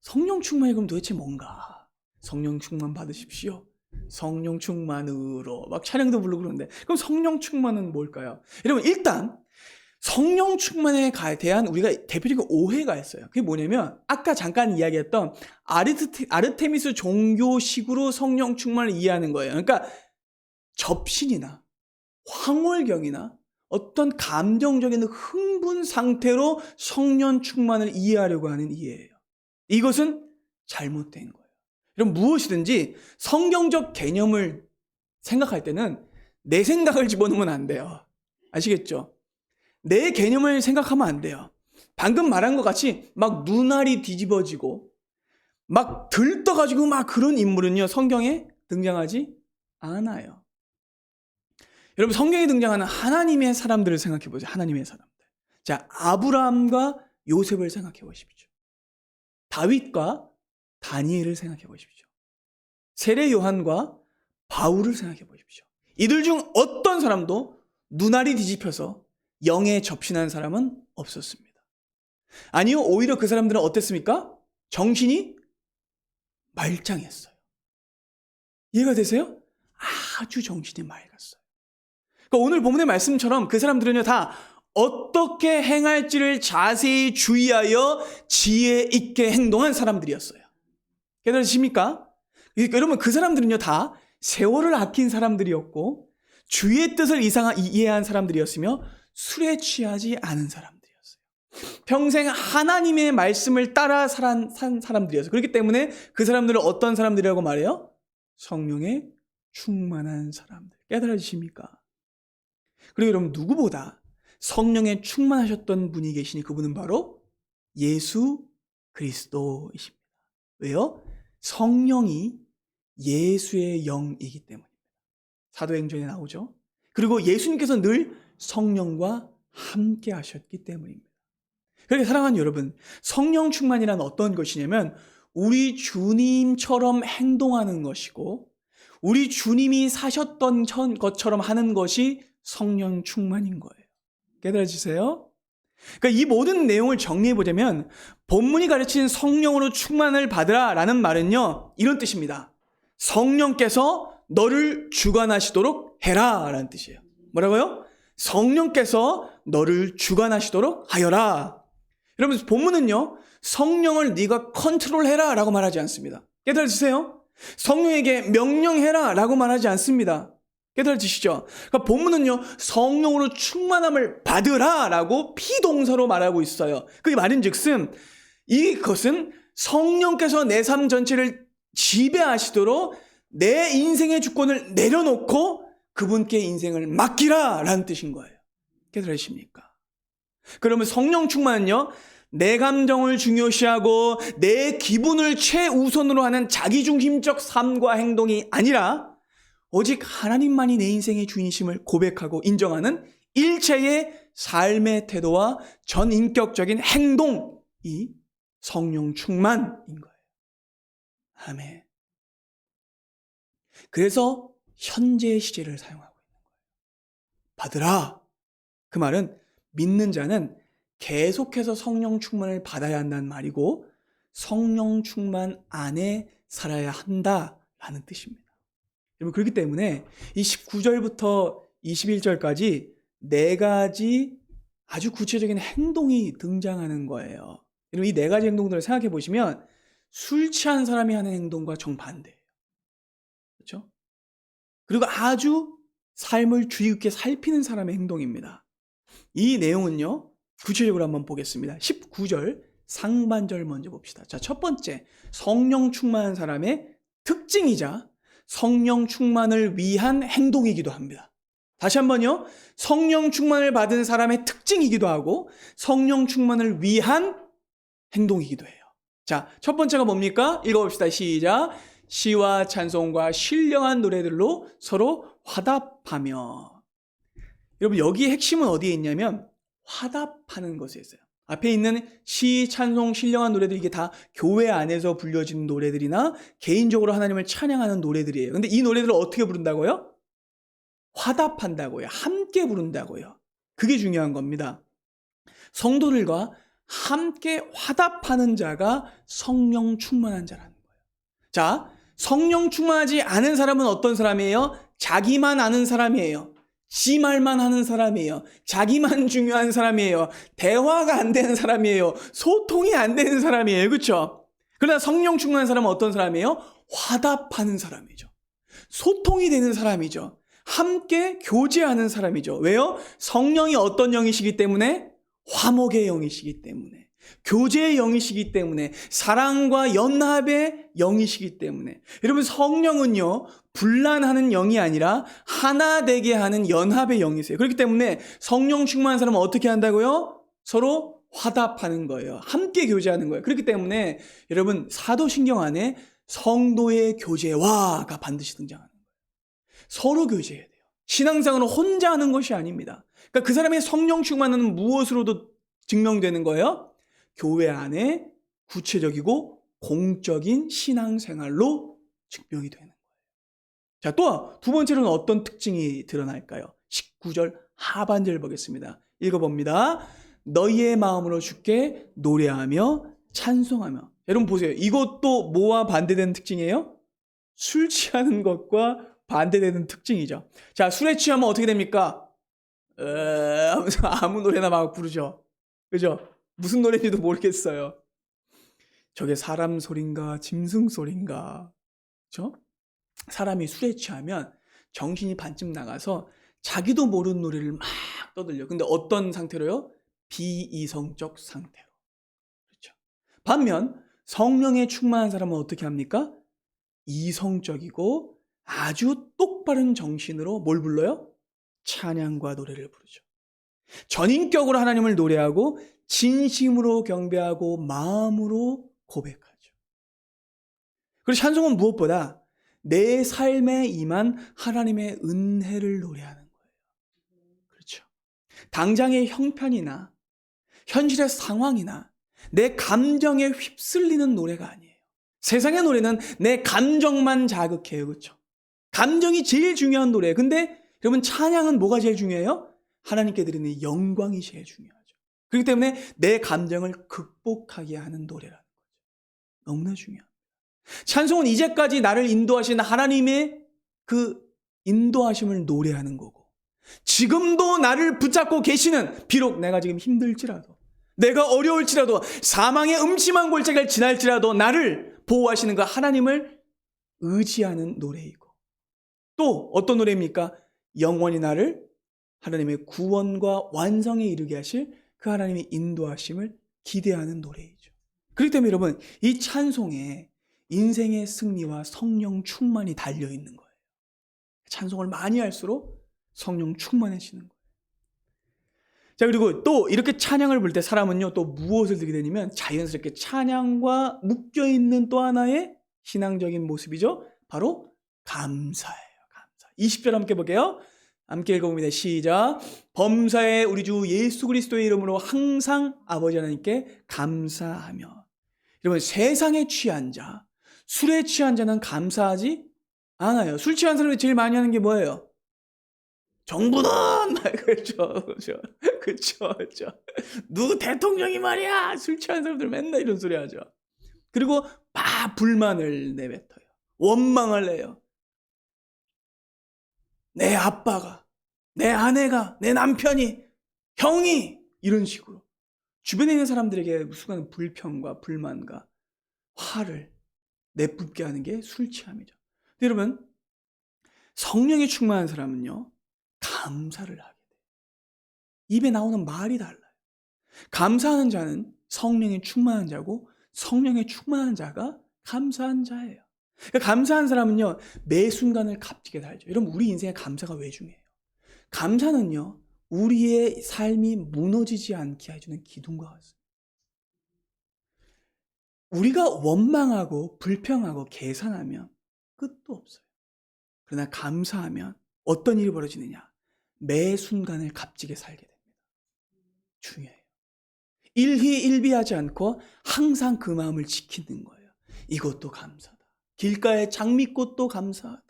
성령 충만이 그럼 도대체 뭔가? 성령 충만 받으십시오. 성령 충만으로 막 찬양도 부르고 그러는데 그럼 성령 충만은 뭘까요? 여러분 일단 성령 충만에 대한 우리가 대표적인 오해가 있어요. 그게 뭐냐면 아까 잠깐 이야기했던 아르테미스 종교식으로 성령 충만을 이해하는 거예요. 그러니까 접신이나 황홀경이나 어떤 감정적인 흥분 상태로 성령 충만을 이해하려고 하는 이해예요. 이것은 잘못된 거예요. 여러분 무엇이든지 성경적 개념을 생각할 때는 내 생각을 집어넣으면 안 돼요. 아시겠죠? 내 개념을 생각하면 안 돼요. 방금 말한 것 같이 막 눈알이 뒤집어지고 막 들떠가지고 막 그런 인물은요 성경에 등장하지 않아요. 여러분 성경에 등장하는 하나님의 사람들을 생각해 보세요. 하나님의 사람들. 자, 아브라함과 요셉을 생각해 보십시오. 다윗과 다니엘을 생각해 보십시오. 세례 요한과 바울을 생각해 보십시오. 이들 중 어떤 사람도 눈알이 뒤집혀서 영에 접신한 사람은 없었습니다. 아니요, 오히려 그 사람들은 어땠습니까? 정신이 말짱했어요. 이해가 되세요? 아주 정신이 맑았어요. 그러니까 오늘 본문의 말씀처럼 그 사람들은요 다 어떻게 행할지를 자세히 주의하여 지혜 있게 행동한 사람들이었어요. 깨달으십니까? 여러분 그 사람들은요 다 세월을 아낀 사람들이었고 주의 뜻을 이해한 사람들이었으며 술에 취하지 않은 사람들이었어요. 평생 하나님의 말씀을 따라 산 사람들이었어요. 그렇기 때문에 그 사람들을 어떤 사람들이라고 말해요? 성령에 충만한 사람들. 깨달으십니까? 그리고 여러분 누구보다 성령에 충만하셨던 분이 계시니 그분은 바로 예수 그리스도이십니다. 왜요? 성령이 예수의 영이기 때문입니다. 사도행전에 나오죠. 그리고 예수님께서 늘 성령과 함께 하셨기 때문입니다. 그렇게 사랑하는 여러분, 성령 충만이란 어떤 것이냐면 우리 주님처럼 행동하는 것이고 우리 주님이 사셨던 것처럼 하는 것이 성령 충만인 거예요. 깨달아지세요? 그러니까 이 모든 내용을 정리해보자면 본문이 가르치는 성령으로 충만을 받으라 라는 말은요 이런 뜻입니다. 성령께서 너를 주관하시도록 해라 라는 뜻이에요. 뭐라고요? 성령께서 너를 주관하시도록 하여라. 여러분 본문은요 성령을 네가 컨트롤해라 라고 말하지 않습니다. 깨달으세요? 성령에게 명령해라 라고 말하지 않습니다. 깨달으시죠? 그러니까 본문은요 성령으로 충만함을 받으라 라고 피동사로 말하고 있어요. 그게 말인즉슨 이것은 성령께서 내 삶 전체를 지배하시도록 내 인생의 주권을 내려놓고 그분께 인생을 맡기라 라는 뜻인 거예요. 깨달으십니까? 그러면 성령 충만은요 내 감정을 중요시하고 내 기분을 최우선으로 하는 자기중심적 삶과 행동이 아니라 오직 하나님만이 내 인생의 주인심을 고백하고 인정하는 일체의 삶의 태도와 전인격적인 행동이 성령 충만인 거예요. 아멘. 그래서 현재 시제를 사용하고 있는 거예요. 받으라. 그 말은 믿는 자는 계속해서 성령 충만을 받아야 한다는 말이고 성령 충만 안에 살아야 한다라는 뜻입니다. 여러분 그렇기 때문에 이 19절부터 21절까지 네 가지 아주 구체적인 행동이 등장하는 거예요. 여러분 이 네 가지 행동들을 생각해 보시면 술 취한 사람이 하는 행동과 정반대예요. 그렇죠? 그리고 아주 삶을 주의 깊게 살피는 사람의 행동입니다. 이 내용은요. 구체적으로 한번 보겠습니다. 19절 상반절 먼저 봅시다. 자, 첫 번째 성령 충만한 사람의 특징이자 성령 충만을 위한 행동이기도 합니다. 다시 한번요. 성령 충만을 받은 사람의 특징이기도 하고 성령 충만을 위한 행동이기도 해요. 자, 첫 번째가 뭡니까? 읽어봅시다. 시작. 시와 찬송과 신령한 노래들로 서로 화답하며. 여러분 여기의 핵심은 어디에 있냐면 화답하는 것에 있어요. 앞에 있는 시, 찬송, 신령한 노래들 이게 다 교회 안에서 불려지는 노래들이나 개인적으로 하나님을 찬양하는 노래들이에요. 근데 이 노래들을 어떻게 부른다고요? 화답한다고요. 함께 부른다고요. 그게 중요한 겁니다. 성도들과 함께 화답하는 자가 성령 충만한 자라는 거예요. 자, 성령 충만하지 않은 사람은 어떤 사람이에요? 자기만 아는 사람이에요. 지 말만 하는 사람이에요. 자기만 중요한 사람이에요. 대화가 안 되는 사람이에요. 소통이 안 되는 사람이에요. 그렇죠? 그러나 성령 충만한 사람은 어떤 사람이에요? 화답하는 사람이죠. 소통이 되는 사람이죠. 함께 교제하는 사람이죠. 왜요? 성령이 어떤 영이시기 때문에? 화목의 영이시기 때문에, 교제의 영이시기 때문에, 사랑과 연합의 영이시기 때문에. 여러분, 성령은요 분란하는 영이 아니라 하나 되게 하는 연합의 영이세요. 그렇기 때문에 성령 충만한 사람은 어떻게 한다고요? 서로 화답하는 거예요. 함께 교제하는 거예요. 그렇기 때문에 여러분, 사도신경 안에 성도의 교제와가 반드시 등장하는 거예요. 서로 교제해야 돼요. 신앙생활은 혼자 하는 것이 아닙니다. 그러니까 그 사람의 성령 충만은 무엇으로도 증명되는 거예요? 교회 안에 구체적이고 공적인 신앙생활로 증명이 되는 거예요. 자, 또 두 번째로는 어떤 특징이 드러날까요? 19절 하반절 보겠습니다. 읽어봅니다. 너희의 마음으로 주께 노래하며 찬송하며. 여러분 보세요. 이것도 뭐와 반대되는 특징이에요? 술 취하는 것과 반대되는 특징이죠. 자, 술에 취하면 어떻게 됩니까? 하면서 아무 노래나 막 부르죠. 그죠? 무슨 노래인지도 모르겠어요. 저게 사람 소린가 짐승 소린가. 그죠? 사람이 술에 취하면 정신이 반쯤 나가서 자기도 모르는 노래를 막 떠들려. 근데 어떤 상태로요? 비이성적 상태로. 그렇죠. 반면 성령에 충만한 사람은 어떻게 합니까? 이성적이고 아주 똑바른 정신으로 뭘 불러요? 찬양과 노래를 부르죠. 전인격으로 하나님을 노래하고 진심으로 경배하고 마음으로 고백하죠. 그리고 찬송은 무엇보다 내 삶에 임한 하나님의 은혜를 노래하는 거예요. 그렇죠. 당장의 형편이나 현실의 상황이나 내 감정에 휩쓸리는 노래가 아니에요. 세상의 노래는 내 감정만 자극해요. 그렇죠? 감정이 제일 중요한 노래예요. 근데 여러분, 찬양은 뭐가 제일 중요해요? 하나님께 드리는 영광이 제일 중요하죠. 그렇기 때문에 내 감정을 극복하게 하는 노래라는 거죠. 너무나 중요합니다. 찬송은 이제까지 나를 인도하신 하나님의 그 인도하심을 노래하는 거고, 지금도 나를 붙잡고 계시는, 비록 내가 지금 힘들지라도, 내가 어려울지라도, 사망의 음침한 골짜기를 지날지라도 나를 보호하시는 그 하나님을 의지하는 노래이고, 또 어떤 노래입니까? 영원히 나를 하나님의 구원과 완성에 이르게 하실 그 하나님의 인도하심을 기대하는 노래이죠. 그렇기 때문에 여러분, 이 찬송에 인생의 승리와 성령 충만이 달려있는 거예요. 찬송을 많이 할수록 성령 충만해지는 거예요. 자, 그리고 또 이렇게 찬양을 부를 때 사람은요, 또 무엇을 들게 되냐면 자연스럽게 찬양과 묶여있는 또 하나의 신앙적인 모습이죠. 바로 감사예요. 감사. 20절 함께 볼게요. 함께 읽어봅니다. 시작. 범사에 우리 주 예수 그리스도의 이름으로 항상 아버지 하나님께 감사하며. 여러분, 세상에 취한 자, 술에 취한 자는 감사하지 않아요. 술 취한 사람이 제일 많이 하는 게 뭐예요? 정부는 그렇죠. 누구 대통령이 말이야. 술 취한 사람들 맨날 이런 소리 하죠. 그리고 막 불만을 내뱉어요. 원망을 내요. 내 아빠가, 내 아내가, 내 남편이, 형이 이런 식으로 주변에 있는 사람들에게 순간 불평과 불만과 화를 내뿜게 하는 게 술 취함이죠. 근데 여러분, 성령에 충만한 사람은요, 감사를 하게 돼요. 입에 나오는 말이 달라요. 감사하는 자는 성령에 충만한 자고, 성령에 충만한 자가 감사한 자예요. 그러니까 감사한 사람은요, 매 순간을 값지게 살죠. 여러분, 우리 인생에 감사가 왜 중요해요? 감사는요, 우리의 삶이 무너지지 않게 해주는 기둥과 같습니다. 우리가 원망하고 불평하고 계산하면 끝도 없어요. 그러나 감사하면 어떤 일이 벌어지느냐? 매 순간을 값지게 살게 됩니다. 중요해요. 일희일비하지 않고 항상 그 마음을 지키는 거예요. 이것도 감사다. 길가의 장미꽃도 감사하다.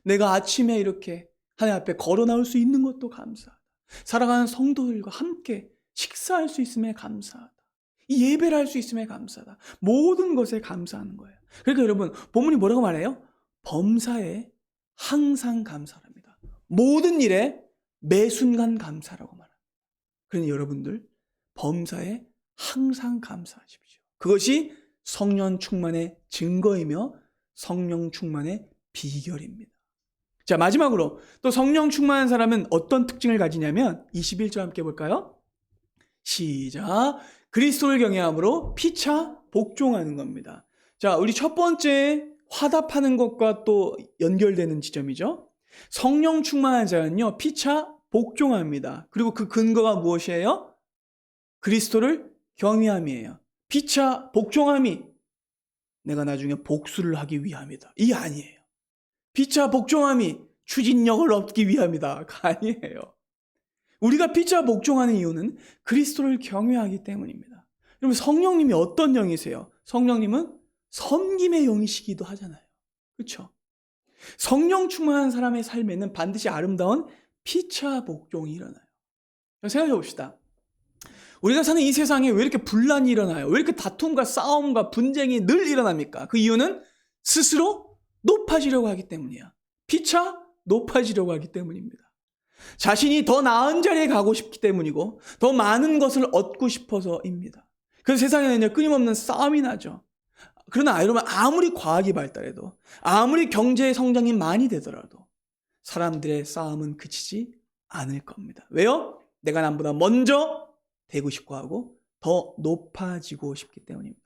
내가 아침에 이렇게 하나님 앞에 걸어 나올 수 있는 것도 감사하다. 사랑하는 성도들과 함께 식사할 수 있음에 감사하다. 이 예배를 할 수 있음에 감사하다. 모든 것에 감사하는 거예요. 그러니까 여러분, 본문이 뭐라고 말해요? 범사에 항상 감사합니다. 모든 일에 매 순간 감사라고 말합니다. 그러니 여러분들, 범사에 항상 감사하십시오. 그것이 성령 충만의 증거이며 성령 충만의 비결입니다. 자, 마지막으로 또 성령 충만한 사람은 어떤 특징을 가지냐면 21절 함께 볼까요? 시작. 그리스도를 경외함으로 피차 복종하는 겁니다. 자, 우리 첫 번째 화답하는 것과 또 연결되는 지점이죠. 성령 충만한 자는요, 피차 복종합니다. 그리고 그 근거가 무엇이에요? 그리스도를 경외함이에요. 피차 복종함이 내가 나중에 복수를 하기 위함이다. 이 아니에요. 피차 복종함이 추진력을 얻기 위함이다. 아니에요. 우리가 피차 복종하는 이유는 그리스도를 경외하기 때문입니다. 여러분, 성령님이 어떤 영이세요? 성령님은 섬김의 영이시기도 하잖아요. 그렇죠? 성령 충만한 사람의 삶에는 반드시 아름다운 피차 복종이 일어나요. 생각해 봅시다. 우리가 사는 이 세상에 왜 이렇게 분란이 일어나요? 왜 이렇게 다툼과 싸움과 분쟁이 늘 일어납니까? 그 이유는 스스로 높아지려고 하기 때문이야. 피차 높아지려고 하기 때문입니다. 자신이 더 나은 자리에 가고 싶기 때문이고 더 많은 것을 얻고 싶어서입니다. 그래서 세상에는 끊임없는 싸움이 나죠. 그러나 여러분, 아무리 과학이 발달해도 아무리 경제의 성장이 많이 되더라도 사람들의 싸움은 그치지 않을 겁니다. 왜요? 내가 남보다 먼저 되고 싶고 하고 더 높아지고 싶기 때문입니다.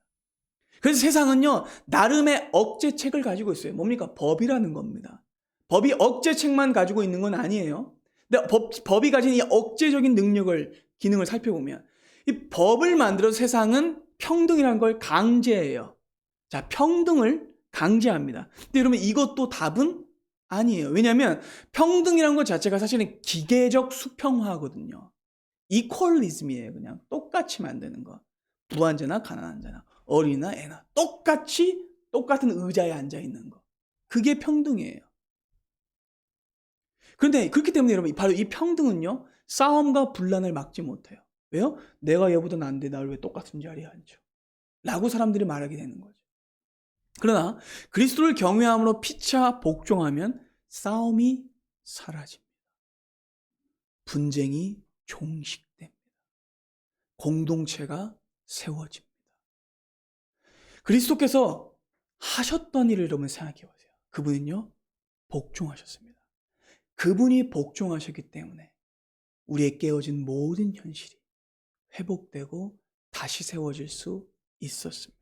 그래서 세상은요, 나름의 억제책을 가지고 있어요. 뭡니까? 법이라는 겁니다. 법이 억제책만 가지고 있는 건 아니에요. 근데 법이 가진 이 억제적인 기능을 살펴보면 이 법을 만들어서 세상은 평등이라는 걸 강제해요. 자, 평등을 강제합니다. 근데 여러분, 이것도 답은 아니에요. 왜냐하면 평등이라는 것 자체가 사실은 기계적 수평화거든요. 이퀄리즘이에요. 그냥 똑같이 만드는 거. 부한 자나 가난한 자나 어린이나 애나 똑같은 의자에 앉아 있는 거. 그게 평등이에요. 그런데 그렇기 때문에 여러분, 바로 이 평등은요, 싸움과 분란을 막지 못해요. 왜요? 내가 얘보다 난데 나를 왜 똑같은 자리에 앉혀? 라고 사람들이 말하게 되는 거죠. 그러나 그리스도를 경외함으로 피차 복종하면 싸움이 사라집니다. 분쟁이 종식됩니다. 공동체가 세워집니다. 그리스도께서 하셨던 일을 여러분 생각해 보세요. 그분은요, 복종하셨습니다. 그분이 복종하셨기 때문에 우리의 깨어진 모든 현실이 회복되고 다시 세워질 수 있었습니다.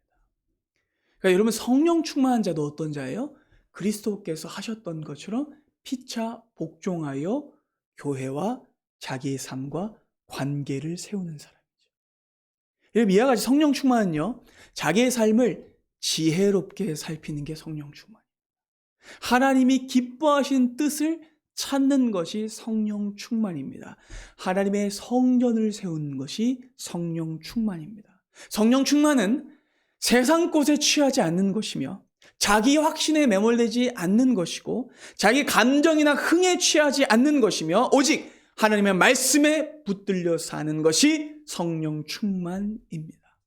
그러니까 여러분, 성령 충만한 자도 어떤 자예요? 그리스도께서 하셨던 것처럼 피차 복종하여 교회와 자기의 삶과 관계를 세우는 사람이죠. 여러분, 이와 같이 성령 충만은요, 자기의 삶을 지혜롭게 살피는 게 성령 충만입니다. 하나님이 기뻐하시는 뜻을 찾는 것이 성령 충만입니다. 하나님의 성전을 세우는 것이 성령 충만입니다. 성령 충만은 세상 것에 취하지 않는 것이며 자기 확신에 매몰되지 않는 것이고 자기 감정이나 흥에 취하지 않는 것이며 오직 하나님의 말씀에 붙들려 사는 것이 성령 충만입니다.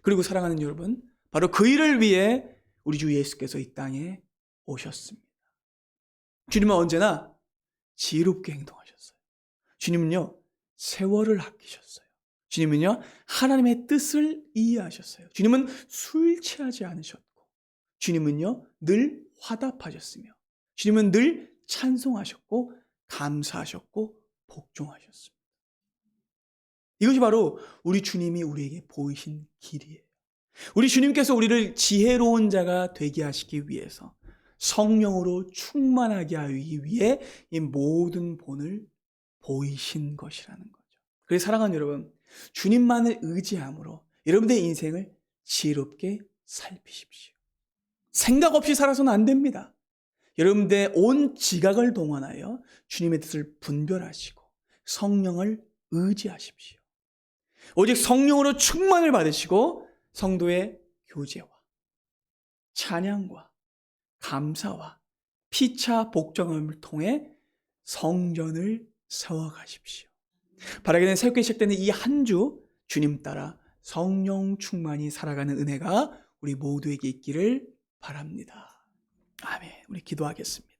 그리고 사랑하는 여러분, 바로 그 일을 위해 우리 주 예수께서 이 땅에 오셨습니다. 주님은 언제나 지혜롭게 행동하셨어요. 주님은요, 세월을 아끼셨어요. 주님은요, 하나님의 뜻을 이해하셨어요. 주님은 술 취하지 않으셨고, 주님은요, 늘 화답하셨으며, 주님은 늘 찬송하셨고, 감사하셨고, 복종하셨습니다. 이것이 바로 우리 주님이 우리에게 보이신 길이에요. 우리 주님께서 우리를 지혜로운 자가 되게 하시기 위해서 성령으로 충만하게 하기 위해 이 모든 본을 보이신 것이라는 거죠. 그래서 사랑하는 여러분, 주님만을 의지함으로 여러분들의 인생을 지혜롭게 살피십시오. 생각 없이 살아서는 안 됩니다. 여러분들의 온 지각을 동원하여 주님의 뜻을 분별하시고 성령을 의지하십시오. 오직 성령으로 충만을 받으시고 성도의 교제와 찬양과 감사와 피차 복종함을 통해 성전을 세워가십시오. 바라기는 새롭게 시작되는 이 한 주 주님 따라 성령 충만히 살아가는 은혜가 우리 모두에게 있기를 바랍니다. 아멘. 우리 기도하겠습니다.